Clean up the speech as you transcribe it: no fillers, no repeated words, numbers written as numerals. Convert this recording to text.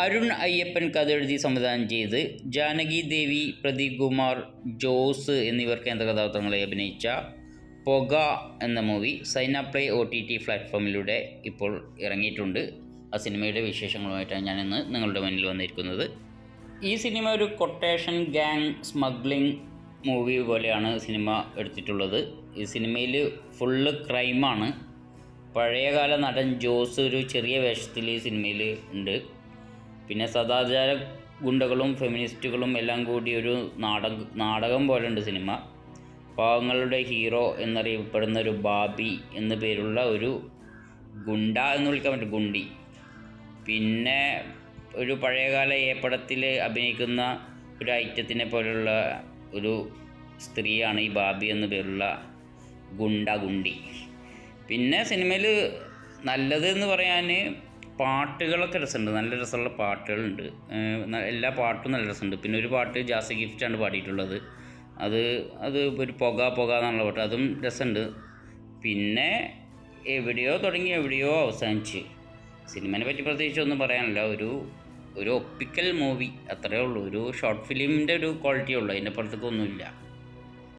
അരുൺ അയ്യപ്പൻ കഥയെഴുതി സംവിധാനം ചെയ്ത് ജാനകി ദേവി, പ്രദീപ് കുമാർ, ജോസ് എന്നിവർ കേന്ദ്ര കഥാപാത്രങ്ങളെ അഭിനയിച്ച പൊക എന്ന മൂവി സൈനാപ്ലേ OTT പ്ലാറ്റ്ഫോമിലൂടെ ഇപ്പോൾ ഇറങ്ങിയിട്ടുണ്ട്. ആ സിനിമയുടെ വിശേഷങ്ങളുമായിട്ടാണ് ഞാനിന്ന് നിങ്ങളുടെ മുന്നിൽ വന്നിരിക്കുന്നത്. ഈ സിനിമ ഒരു കൊട്ടേഷൻ ഗ്യാങ് സ്മഗ്ലിംഗ് മൂവി പോലെയാണ് സിനിമ എടുത്തിട്ടുള്ളത്. ഈ സിനിമയിൽ ഫുള്ള് ക്രൈമാണ്. പഴയകാല നടൻ ജോസ് ഒരു ചെറിയ വേഷത്തിൽ ഈ സിനിമയിൽ ഉണ്ട്. പിന്നെ സദാചാര ഗുണ്ടകളും ഫെമിനിസ്റ്റുകളും എല്ലാം കൂടി ഒരു നാടകം പോലെ ഉണ്ട് സിനിമ. പാവങ്ങളുടെ ഹീറോ എന്നറിയപ്പെടുന്ന ഒരു ബാബി എന്നു പേരുള്ള ഒരു ഗുണ്ട എന്ന് വിളിക്കാൻ പറ്റും, ഗുണ്ടി. പിന്നെ ഒരു പഴയകാല ഏപ്പടത്തിൽ അഭിനയിക്കുന്ന ഒരു ഐറ്റത്തിനെ പോലുള്ള ഒരു സ്ത്രീയാണ് ഈ ബാബി എന്നു പേരുള്ള ഗുണ്ടി. പിന്നെ സിനിമയിൽ നല്ലത് എന്ന് പറയാൻ പാട്ടുകളൊക്കെ രസമുണ്ട്, നല്ല രസമുള്ള പാട്ടുകളുണ്ട്. എല്ലാ പാട്ടും നല്ല രസമുണ്ട്. പിന്നെ ഒരു പാട്ട് ജാസി ഗിഫ്റ്റാണ് പാടിയിട്ടുള്ളത്. അത് ഒരു പൊക എന്നുള്ള പാട്ട്, അതും രസമുണ്ട്. പിന്നെ എവിടെയോ തുടങ്ങി എവിടെയോ അവസാനിച്ച്. സിനിമയെ പറ്റി പ്രത്യേകിച്ച് ഒന്നും പറയാനില്ല. ഒരു ഒപ്പിക്കൽ മൂവി അത്രയേ ഉള്ളൂ. ഒരു ഷോർട്ട് ഫിലിമിൻ്റെ ഒരു ക്വാളിറ്റി ഉള്ളൂ, അതിൻ്റെ പുറത്തേക്കൊന്നുമില്ല.